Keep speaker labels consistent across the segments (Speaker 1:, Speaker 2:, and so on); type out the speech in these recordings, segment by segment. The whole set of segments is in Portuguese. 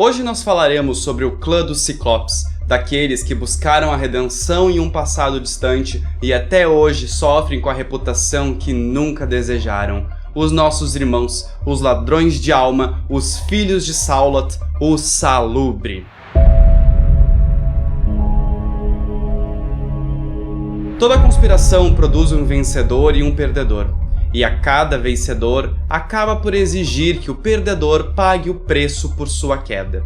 Speaker 1: Hoje nós falaremos sobre o clã dos Ciclopes, daqueles que buscaram a redenção em um passado distante e até hoje sofrem com a reputação que nunca desejaram. Os nossos irmãos, os ladrões de alma, os filhos de Saulot, o Salubre. Toda conspiração produz um vencedor e um perdedor, e a cada vencedor acaba por exigir que o perdedor pague o preço por sua queda.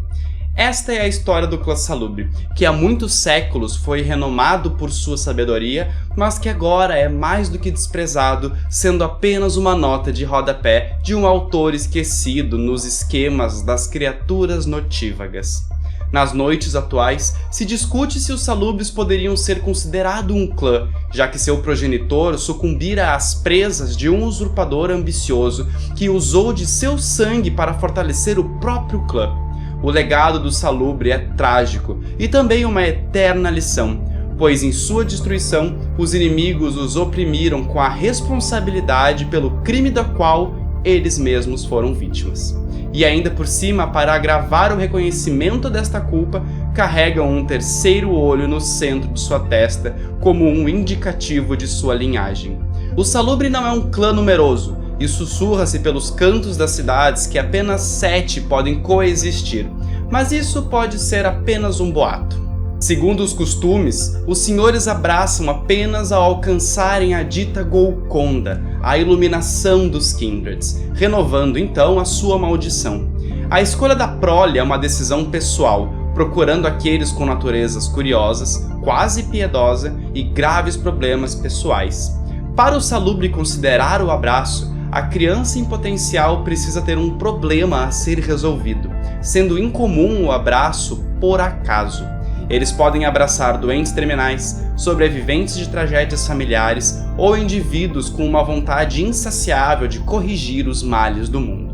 Speaker 1: Esta é a história do clã Salubre, que há muitos séculos foi renomado por sua sabedoria, mas que agora é mais do que desprezado, sendo apenas uma nota de rodapé de um autor esquecido nos esquemas das criaturas notívagas. Nas noites atuais, se discute se os Salubres poderiam ser considerados um clã, já que seu progenitor sucumbira às presas de um usurpador ambicioso que usou de seu sangue para fortalecer o próprio clã. O legado do Salubre é trágico e também uma eterna lição, pois em sua destruição os inimigos os oprimiram com a responsabilidade pelo crime da qual eles mesmos foram vítimas. E ainda por cima, para agravar o reconhecimento desta culpa, carregam um terceiro olho no centro de sua testa como um indicativo de sua linhagem. O Salubre não é um clã numeroso, e sussurra-se pelos cantos das cidades que apenas 7 podem coexistir, mas isso pode ser apenas um boato. Segundo os costumes, os senhores abraçam apenas ao alcançarem a dita Golconda, a iluminação dos Kindreds, renovando então a sua maldição. A escolha da prole é uma decisão pessoal, procurando aqueles com naturezas curiosas, quase piedosa e graves problemas pessoais. Para o Salubre considerar o abraço, a criança em potencial precisa ter um problema a ser resolvido, sendo incomum o abraço por acaso. Eles podem abraçar doentes terminais, sobreviventes de tragédias familiares ou indivíduos com uma vontade insaciável de corrigir os males do mundo.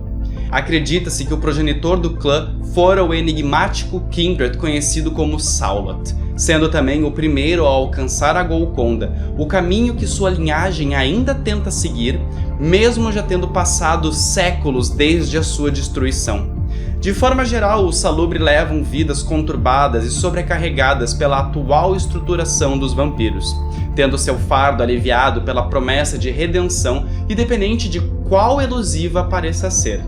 Speaker 1: Acredita-se que o progenitor do clã fora o enigmático Kindred conhecido como Saulot, sendo também o primeiro a alcançar a Golconda, o caminho que sua linhagem ainda tenta seguir, mesmo já tendo passado séculos desde a sua destruição. De forma geral, os Salubre levam vidas conturbadas e sobrecarregadas pela atual estruturação dos vampiros, tendo seu fardo aliviado pela promessa de redenção, independente de qual elusiva pareça ser.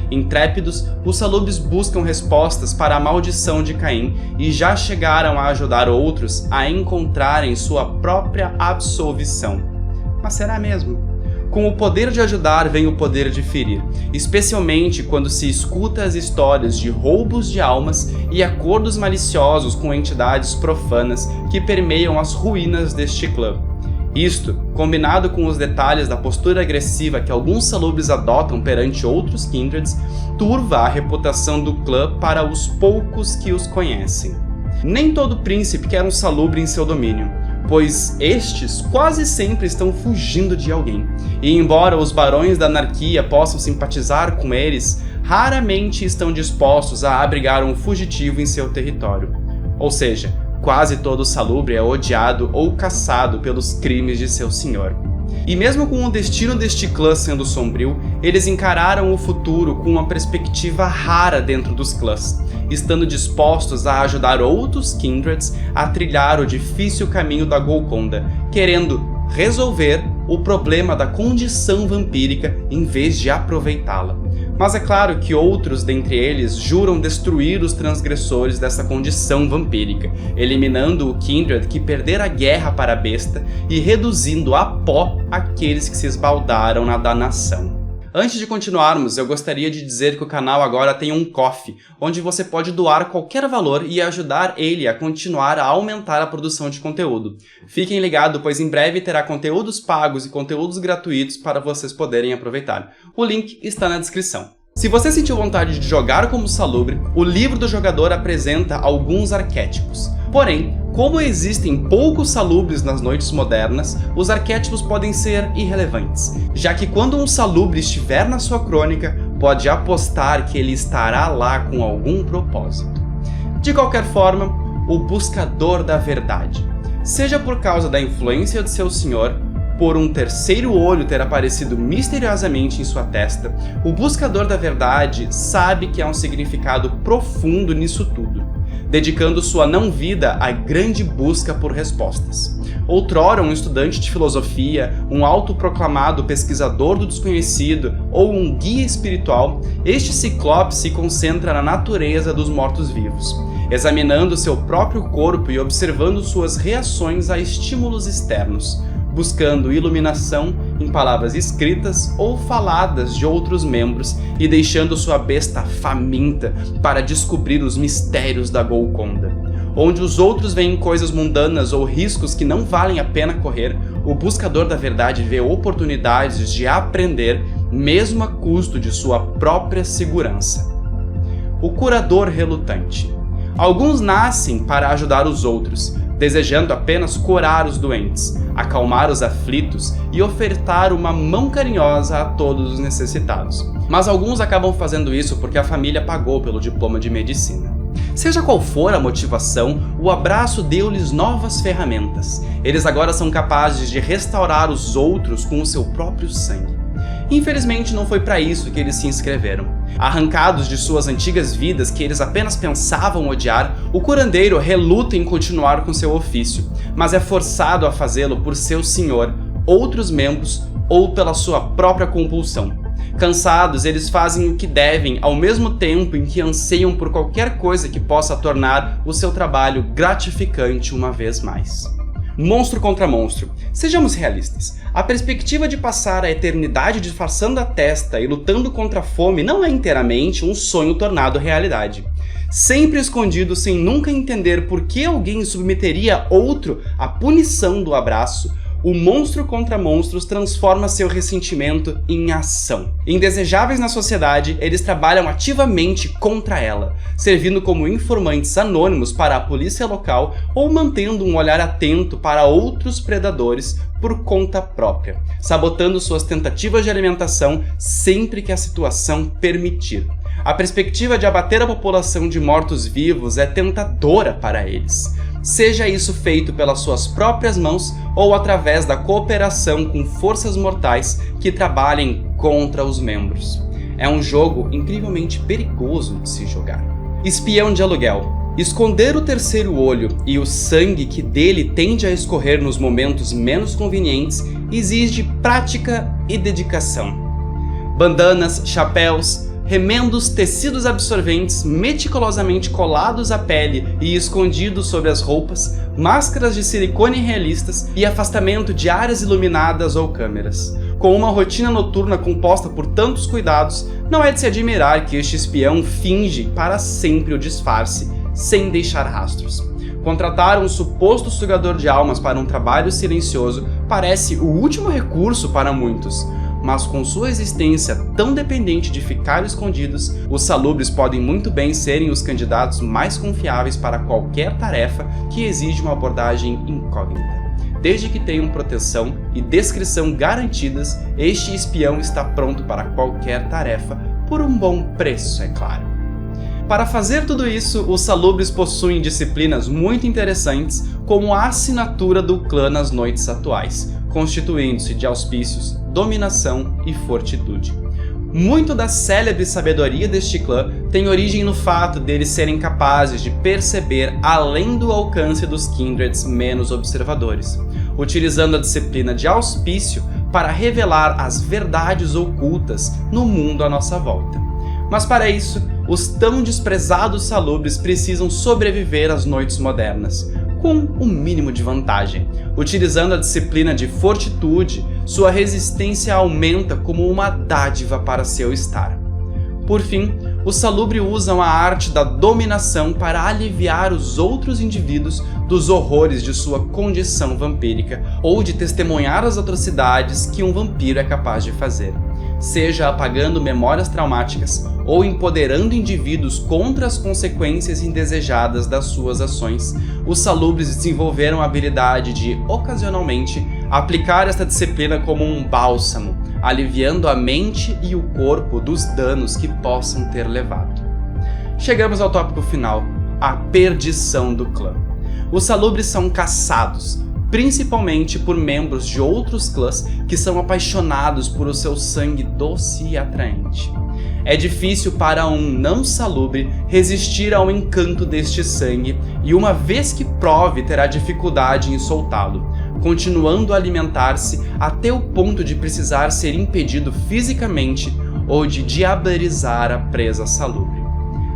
Speaker 1: Intrépidos, os Salubres buscam respostas para a maldição de Caim e já chegaram a ajudar outros a encontrarem sua própria absolvição. Mas será mesmo? Com o poder de ajudar vem o poder de ferir, especialmente quando se escuta as histórias de roubos de almas e acordos maliciosos com entidades profanas que permeiam as ruínas deste clã. Isto, combinado com os detalhes da postura agressiva que alguns Salubres adotam perante outros Kindreds, turva a reputação do clã para os poucos que os conhecem. Nem todo príncipe quer um Salubre em seu domínio, pois estes quase sempre estão fugindo de alguém, e embora os barões da anarquia possam simpatizar com eles, raramente estão dispostos a abrigar um fugitivo em seu território. Ou seja, quase todo Salubre é odiado ou caçado pelos crimes de seu senhor. E mesmo com o destino deste clã sendo sombrio, eles encararam o futuro com uma perspectiva rara dentro dos clãs, estando dispostos a ajudar outros Kindreds a trilhar o difícil caminho da Golconda, querendo resolver o problema da condição vampírica em vez de aproveitá-la. Mas é claro que outros dentre eles juram destruir os transgressores dessa condição vampírica, eliminando o Kindred que perder a guerra para a besta e reduzindo a pó aqueles que se esbaldaram na danação. Antes de continuarmos, eu gostaria de dizer que o canal agora tem um Ko-fi, onde você pode doar qualquer valor e ajudar ele a continuar a aumentar a produção de conteúdo. Fiquem ligados, pois em breve terá conteúdos pagos e conteúdos gratuitos para vocês poderem aproveitar. O link está na descrição. Se você sentiu vontade de jogar como Salubre, o livro do jogador apresenta alguns arquétipos. Porém, como existem poucos Salubres nas noites modernas, os arquétipos podem ser irrelevantes, já que quando um Salubre estiver na sua crônica, pode apostar que ele estará lá com algum propósito. De qualquer forma, o buscador da verdade. Seja por causa da influência de seu senhor, por um terceiro olho ter aparecido misteriosamente em sua testa, o buscador da verdade sabe que há um significado profundo nisso tudo, dedicando sua não-vida à grande busca por respostas. Outrora um estudante de filosofia, um autoproclamado pesquisador do desconhecido ou um guia espiritual, este ciclope se concentra na natureza dos mortos-vivos, examinando seu próprio corpo e observando suas reações a estímulos externos, buscando iluminação em palavras escritas ou faladas de outros membros e deixando sua besta faminta para descobrir os mistérios da Golconda. Onde os outros veem coisas mundanas ou riscos que não valem a pena correr, o buscador da verdade vê oportunidades de aprender, mesmo a custo de sua própria segurança. O curador relutante. Alguns nascem para ajudar os outros, desejando apenas curar os doentes, acalmar os aflitos e ofertar uma mão carinhosa a todos os necessitados. Mas alguns acabam fazendo isso porque a família pagou pelo diploma de medicina. Seja qual for a motivação, o abraço deu-lhes novas ferramentas. Eles agora são capazes de restaurar os outros com o seu próprio sangue. Infelizmente não foi para isso que eles se inscreveram. Arrancados de suas antigas vidas que eles apenas pensavam odiar, o curandeiro reluta em continuar com seu ofício, mas é forçado a fazê-lo por seu senhor, outros membros ou pela sua própria compulsão. Cansados, eles fazem o que devem ao mesmo tempo em que anseiam por qualquer coisa que possa tornar o seu trabalho gratificante uma vez mais. Monstro contra monstro. Sejamos realistas. A perspectiva de passar a eternidade disfarçando a testa e lutando contra a fome não é inteiramente um sonho tornado realidade. Sempre escondido sem nunca entender por que alguém submeteria outro à punição do abraço, o monstro contra monstros transforma seu ressentimento em ação. Indesejáveis na sociedade, eles trabalham ativamente contra ela, servindo como informantes anônimos para a polícia local ou mantendo um olhar atento para outros predadores por conta própria, sabotando suas tentativas de alimentação sempre que a situação permitir. A perspectiva de abater a população de mortos-vivos é tentadora para eles. Seja isso feito pelas suas próprias mãos ou através da cooperação com forças mortais que trabalhem contra os membros. É um jogo incrivelmente perigoso de se jogar. Espião de aluguel. Esconder o terceiro olho e o sangue que dele tende a escorrer nos momentos menos convenientes exige prática e dedicação. Bandanas, chapéus, remendos, tecidos absorventes meticulosamente colados à pele e escondidos sobre as roupas, máscaras de silicone realistas e afastamento de áreas iluminadas ou câmeras. Com uma rotina noturna composta por tantos cuidados, não é de se admirar que este espião finge para sempre o disfarce, sem deixar rastros. Contratar um suposto sugador de almas para um trabalho silencioso parece o último recurso para muitos, mas com sua existência tão dependente de ficar escondidos, os salubres podem muito bem serem os candidatos mais confiáveis para qualquer tarefa que exige uma abordagem incógnita. Desde que tenham proteção e descrição garantidas, este espião está pronto para qualquer tarefa, por um bom preço, é claro. Para fazer tudo isso, os salubres possuem disciplinas muito interessantes, como a assinatura do clã nas noites atuais, constituindo-se de auspícios, dominação e fortitude. Muito da célebre sabedoria deste clã tem origem no fato deles serem capazes de perceber além do alcance dos kindreds menos observadores, utilizando a disciplina de auspício para revelar as verdades ocultas no mundo à nossa volta. Mas para isso, os tão desprezados salubres precisam sobreviver às noites modernas, com um mínimo de vantagem. Utilizando a disciplina de fortitude, sua resistência aumenta como uma dádiva para seu estar. Por fim, os salubres usam a arte da dominação para aliviar os outros indivíduos dos horrores de sua condição vampírica ou de testemunhar as atrocidades que um vampiro é capaz de fazer. Seja apagando memórias traumáticas ou empoderando indivíduos contra as consequências indesejadas das suas ações, os salubres desenvolveram a habilidade de, ocasionalmente, aplicar esta disciplina como um bálsamo, aliviando a mente e o corpo dos danos que possam ter levado. Chegamos ao tópico final, a perdição do clã. Os salubres são caçados, principalmente por membros de outros clãs que são apaixonados por o seu sangue doce e atraente. É difícil para um não salubre resistir ao encanto deste sangue e uma vez que prove terá dificuldade em soltá-lo, continuando a alimentar-se até o ponto de precisar ser impedido fisicamente ou de diabolizar a presa salubre.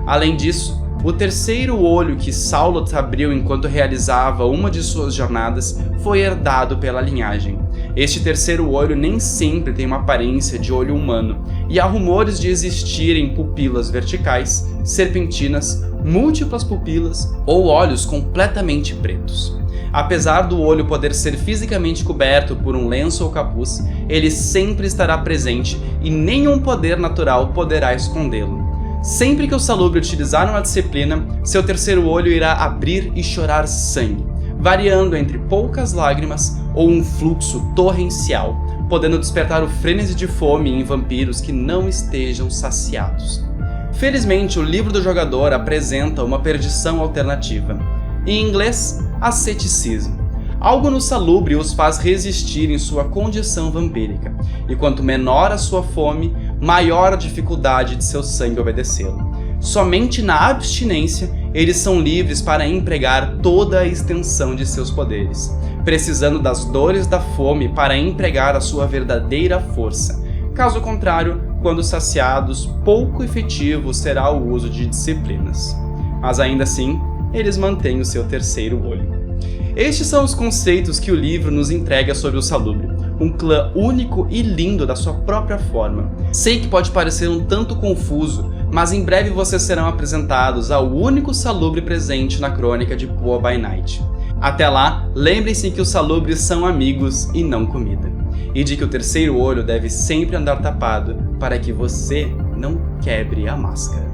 Speaker 1: Além disso, o terceiro olho que Saulot abriu enquanto realizava uma de suas jornadas foi herdado pela linhagem. Este terceiro olho nem sempre tem uma aparência de olho humano, e há rumores de existirem pupilas verticais, serpentinas, múltiplas pupilas ou olhos completamente pretos. Apesar do olho poder ser fisicamente coberto por um lenço ou capuz, ele sempre estará presente e nenhum poder natural poderá escondê-lo. Sempre que o salubre utilizar uma disciplina, seu terceiro olho irá abrir e chorar sangue, variando entre poucas lágrimas ou um fluxo torrencial, podendo despertar o frenesi de fome em vampiros que não estejam saciados. Felizmente, o livro do jogador apresenta uma perdição alternativa. Em inglês, asceticismo. Algo no salubre os faz resistir em sua condição vampírica, e quanto menor a sua fome, maior a dificuldade de seu sangue obedecê-lo. Somente na abstinência, eles são livres para empregar toda a extensão de seus poderes, precisando das dores da fome para empregar a sua verdadeira força. Caso contrário, quando saciados, pouco efetivo será o uso de disciplinas. Mas ainda assim, eles mantêm o seu terceiro olho. Estes são os conceitos que o livro nos entrega sobre o salubre, um clã único e lindo da sua própria forma. Sei que pode parecer um tanto confuso, mas em breve vocês serão apresentados ao único salubre presente na crônica de Poa by Night. Até lá, lembrem-se que os salubres são amigos e não comida, e de que o terceiro olho deve sempre andar tapado para que você não quebre a máscara.